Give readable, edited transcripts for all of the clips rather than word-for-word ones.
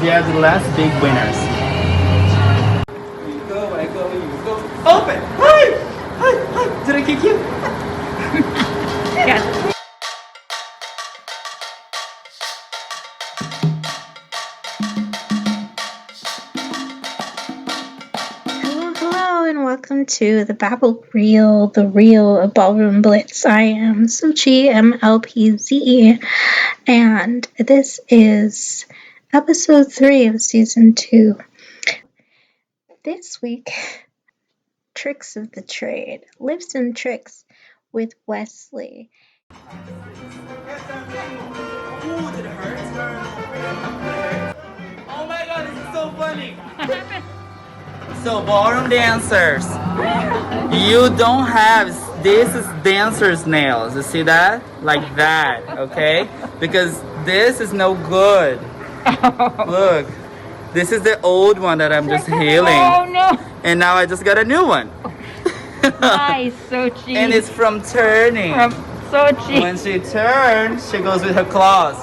They are the last big winners. You go, you go. Open! Hi! Hi! Hi! Did I kick you? Yes. Hello, and welcome to the Babble Reel, the Reel of Ballroom Blitz. I am Suchi, MLPZ, and this is episode 3 of season 2. This week, Tricks of the Trade, Lifts and Tricks with Wesley. Ooh, did it hurt? Oh my god, this is so funny! So, ballroom dancers, you don't have, this is dancer's nails, you see that? Like that, okay? Because this is no good. Look, this is the old one that I'm just healing. Oh no! And now I just got a new one. Nice, Sochi. And it's from turning. From Sochi. When she turns, she goes with her claws.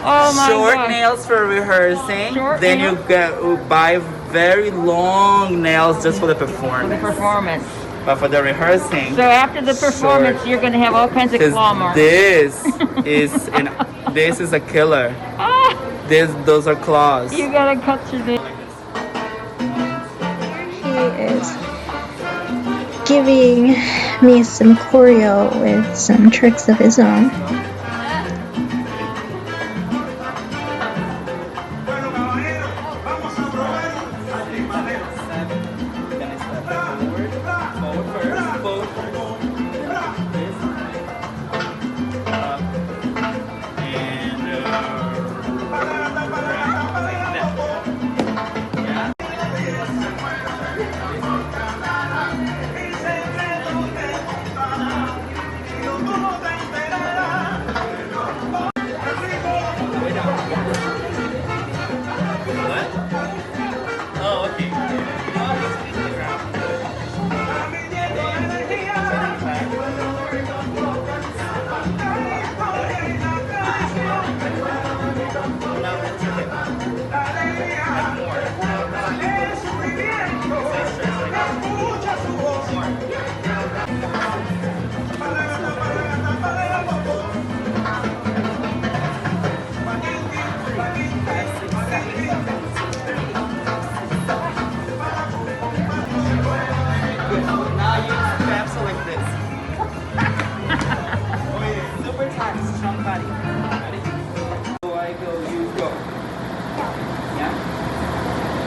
Oh my Short God. nails for rehearsing. Short then nails? you buy very long nails just for the For performance. the performance. But for the rehearsing, So after the performance, short. you're going to have all kinds of claw marks. this is a killer. Ah, Those are claws. you gotta cut your nails. He is giving me some choreo with some tricks of his own.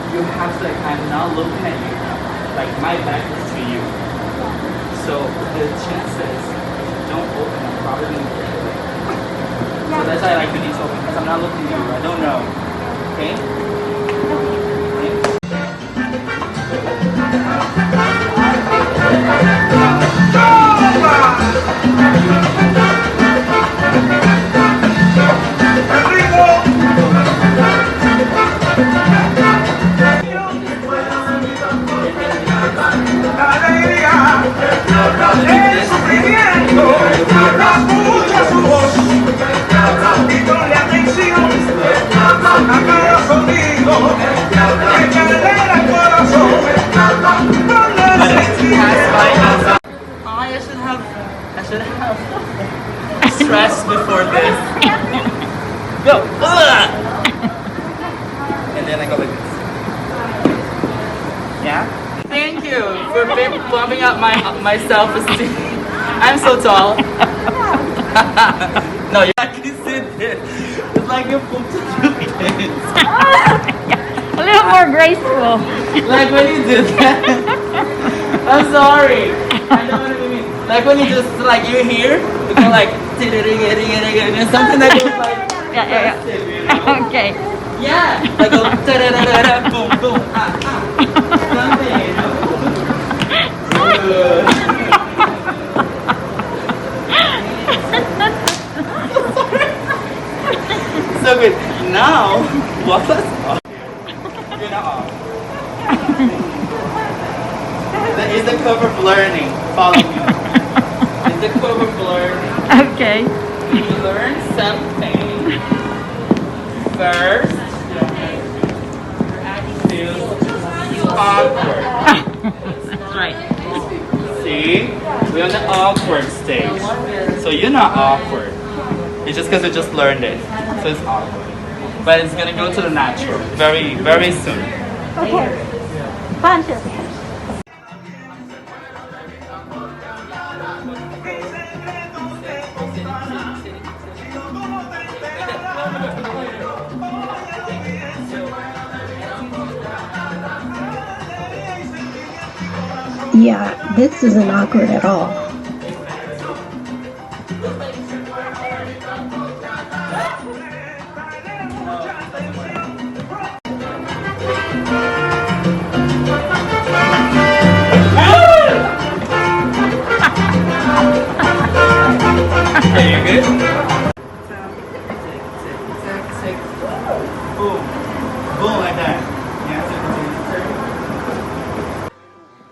You have to, I'm not looking at you. Like my back is to you. So the chances don't open are probably very. So that's why I like you need to open because I'm not looking at you. I don't know. Okay? I should have stressed before this. Go! And then I go like this. Yeah? Thank you for bumping up my self-esteem. I'm so tall. No, you actually sit there. It's like you're pumped to kids. A little more graceful. Like when you do that. I'm sorry. I know what you mean. Like when you just like you're here, you go like and something that goes like Yeah. you know? Okay. Yeah. Like go boom boom something, you know? Good. So good. Now walk us off. You're not off. That is the curve of learning. Follow me. It's the curve of learning. Okay. You learn something. First, feels awkward. That's right. See? We're on the awkward stage. So you're not awkward. It's just because you just learned it. So it's awkward. But it's gonna go to the natural very, very soon. Okay. Bunches. Yeah, this isn't awkward at all. Okay, you good? Boom. Boom like that.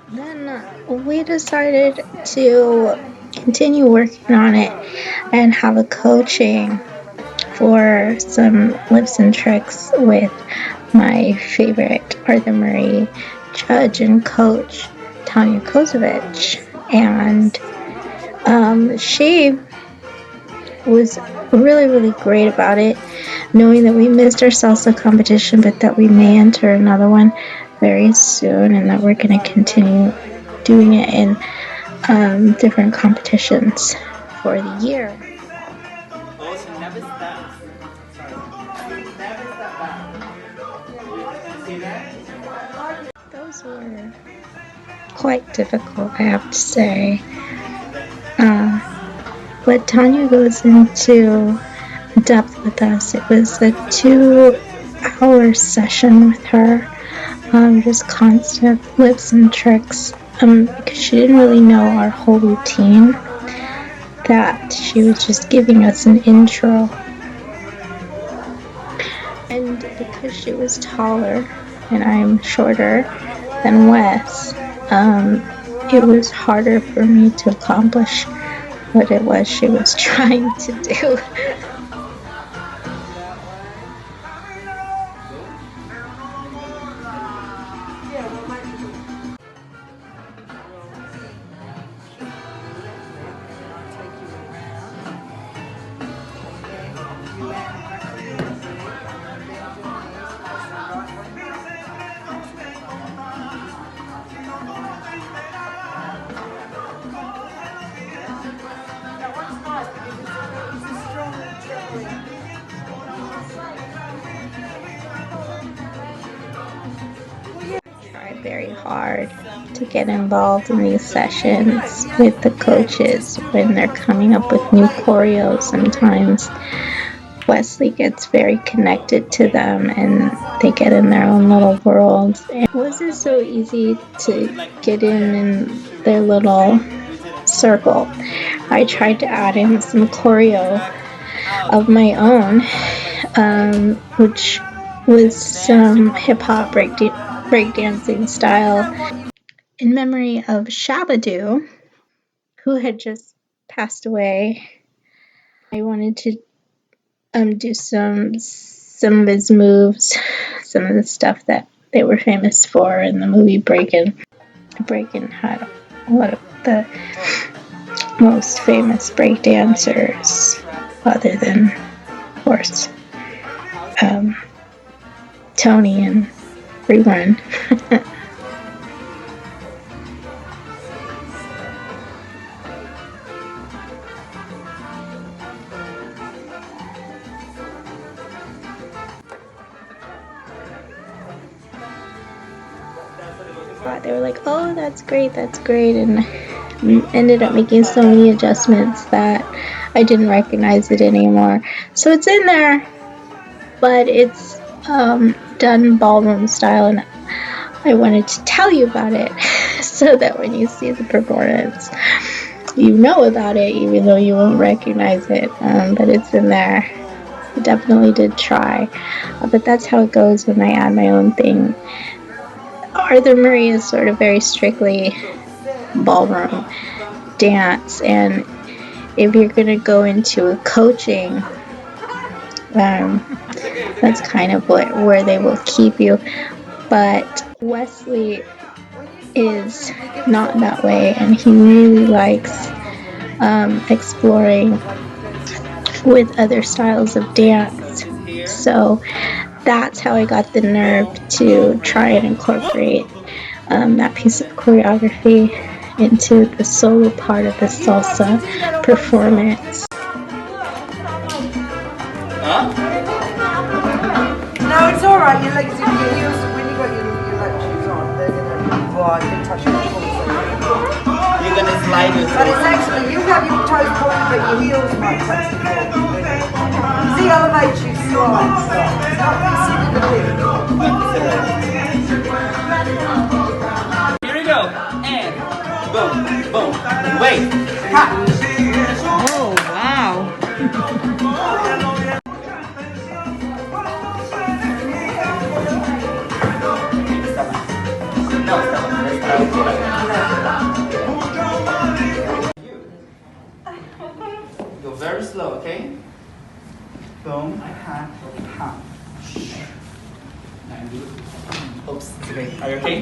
Then we decided to continue working on it and have a coaching for some lips and tricks with my favorite Arthur Murray judge and coach, Tanya Kozovich. And she was really, really great about it, knowing that we missed our salsa competition, but that we may enter another one very soon, and that we're going to continue doing it in different competitions for the year. Oh, she never stops. She never stops back. See that? Those were quite difficult, I have to say. But Tanya goes into depth with us. It was a 2-hour session with her, just constant lips and tricks, because she didn't really know our whole routine, that she was just giving us an intro. And because she was taller and I'm shorter than Wes, it was harder for me to accomplish what it was she was trying to do. Try very hard to get involved in these sessions with the coaches when they're coming up with new choreos. Sometimes Wesley gets very connected to them and they get in their own little worlds. It wasn't so easy to get in their little circle. I tried to add in some choreo of my own, which was some hip-hop breakdancing style in memory of Shabadoo, who had just passed away. I wanted to do some of his moves, some of the stuff that they were famous for in the movie Breakin'. Breakin' had one of the most famous breakdancers, other than, of course, Tony and Rerun. They were like, oh, that's great, and ended up making so many adjustments that I didn't recognize it anymore. So it's in there, but it's done ballroom style, and I wanted to tell you about it so that when you see the performance, you know about it, even though you won't recognize it. But it's in there. I definitely did try, but that's how it goes when I add my own thing. Arthur Murray is sort of very strictly ballroom dance, and if you're going to go into a coaching That's kind of where they will keep you. But Wesley is not that way, and he really likes exploring with other styles of dance. So that's how I got the nerve to try and incorporate that piece of choreography into the solo part of the salsa performance. Huh? No, it's alright, your legs, your heels, when you got your leg shoes on, they're gonna, well, I can touch your toes. You're gonna slide your But it's toes. actually, you have your toes pointed, but your heels might touch the floor. See, elevate you slide, so it's not considered a lift. Here we go. And boom, boom. Wait. Ha. Oh, wow. No, go very slow, okay? Boom, ha, ha. Oops, it's okay. Are you okay?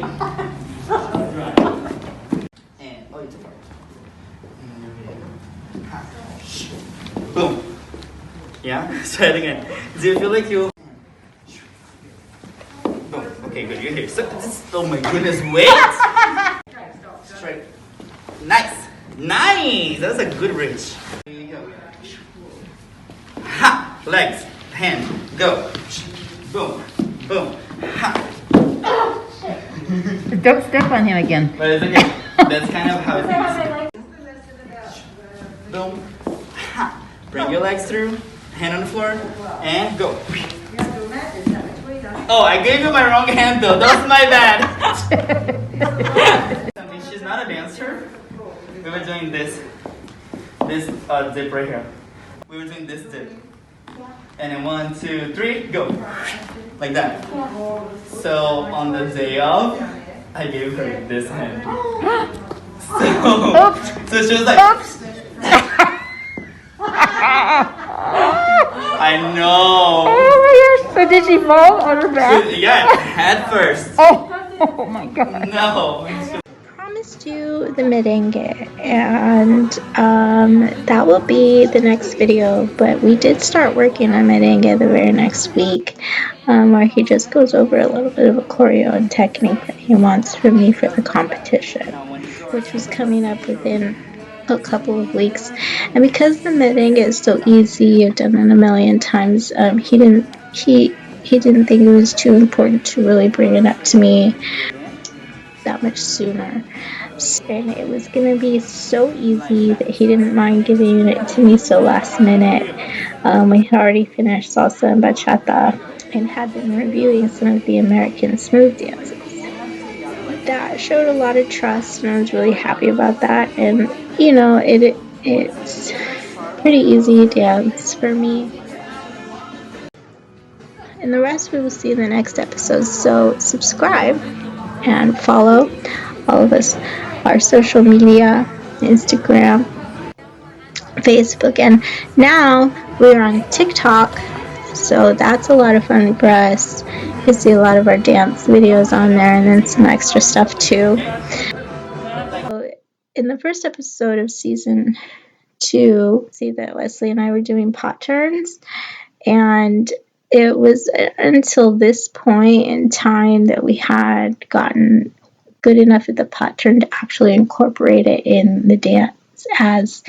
And oh, it's okay. Ha. Boom. Yeah. Try it again. Do you feel like you? Boom. Okay, good. You're here. So this. Oh my goodness. Wait. Straight. Nice. Nice. That's a good reach. Here you go. Ha. Legs. Hand. Go. Boom. Boom. Ha. Don't step on him again. But it's okay. That's kind of how it is. Boom. Ha. Bring your legs through. Hand on the floor. And go. Oh, I gave you my wrong hand though. That was my bad. She's not a dancer. We were doing this dip right here. We were doing this dip. And then 1, 2, 3, go. Like that. So on the day of, I gave her this hand. So she was like, I know. Oh my gosh. So did she fall on her back? Yeah, head first. Oh my god. No. Promised you the merengue, and that will be the next video, but we did start working on merengue the very next week, where he just goes over a little bit of a choreo and technique that he wants from me for the competition, which was coming up within a couple of weeks. And because the merengue is so easy, I've done it a million times, he didn't think it was too important to really bring it up to me that much sooner. And it was gonna be so easy that he didn't mind giving it to me so last minute. We had already finished salsa and bachata and had been reviewing some of the American smooth dances. That showed a lot of trust, and I was really happy about that. And you know, it's pretty easy dance for me. And the rest we will see in the next episode. So subscribe and follow all of us, our social media, Instagram, Facebook, and now we're on TikTok, so that's a lot of fun for us. You see a lot of our dance videos on there, and then some extra stuff too. So in the first episode of season 2, see that Wesley and I were doing pot turns, and it was until this point in time that we had gotten good enough at the pot turn to actually incorporate it in the dance as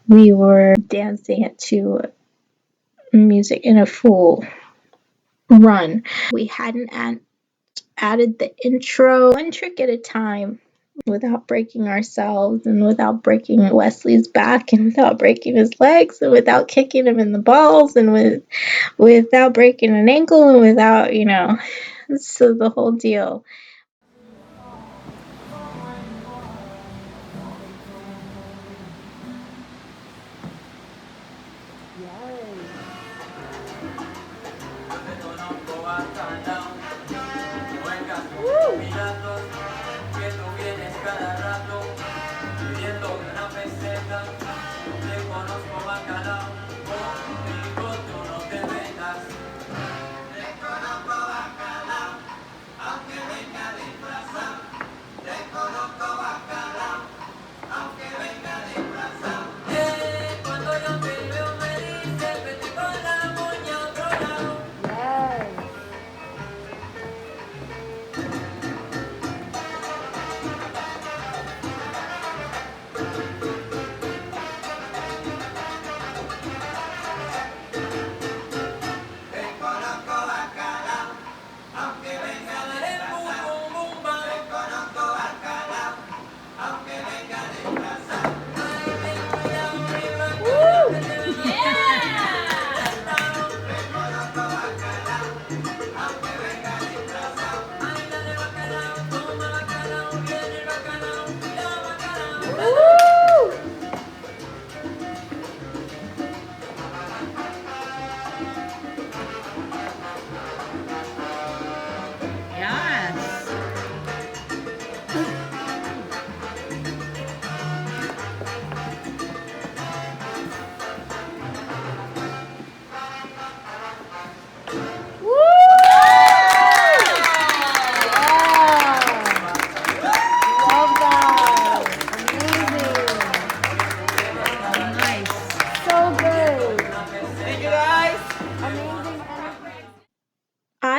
we were dancing it to music in a full run. We hadn't added the intro, one trick at a time, without breaking ourselves and without breaking Wesley's back and without breaking his legs and without kicking him in the balls and without breaking an ankle and without, so the whole deal.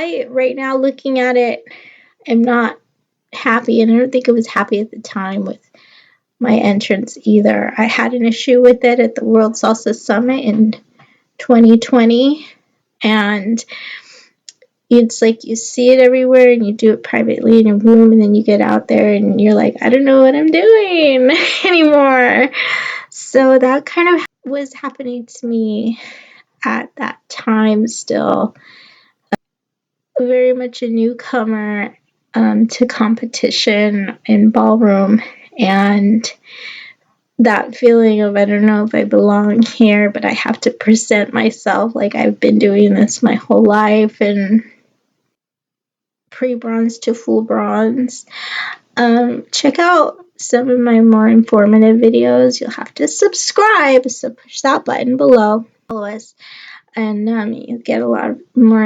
I, right now, looking at it, am not happy, and I don't think I was happy at the time with my entrance either. I had an issue with it at the World Salsa Summit in 2020, and it's like you see it everywhere and you do it privately in your room, and then you get out there and you're like, I don't know what I'm doing anymore. So that kind of was happening to me at that time still. Very much a newcomer to competition in ballroom, and that feeling of I don't know if I belong here, but I have to present myself like I've been doing this my whole life, and pre-bronze to full bronze. Check out some of my more informative videos. You'll have to subscribe, so push that button below. Follow us, and you'll get a lot of more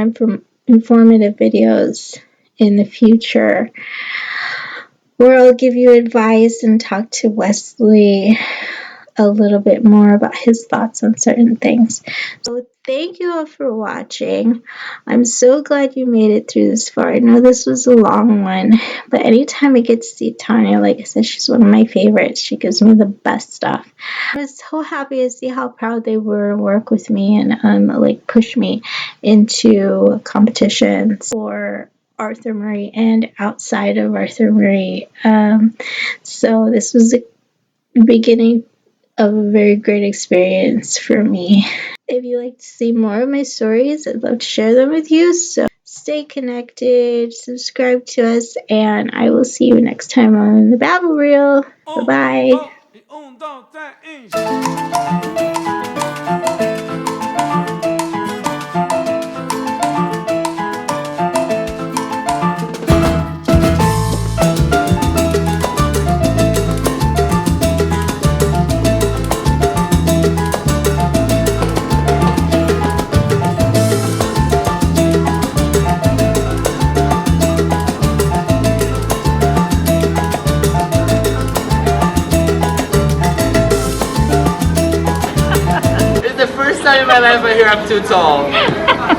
informative videos in the future, where I'll give you advice and talk to Wesley a little bit more about his thoughts on certain things. So thank you all for watching. I'm so glad you made it through this far. I know this was a long one, but anytime I get to see Tanya, like I said, she's one of my favorites. She gives me the best stuff. I was so happy to see how proud they were to work with me and like push me into competitions for Arthur Murray and outside of Arthur Murray. So this was the beginning of a very great experience for me. If you like to see more of my stories, I'd love to share them with you. So stay connected, subscribe to us, and I will see you next time on the Babble Reel. Bye-bye. It's the first time in my life I hear I'm too tall.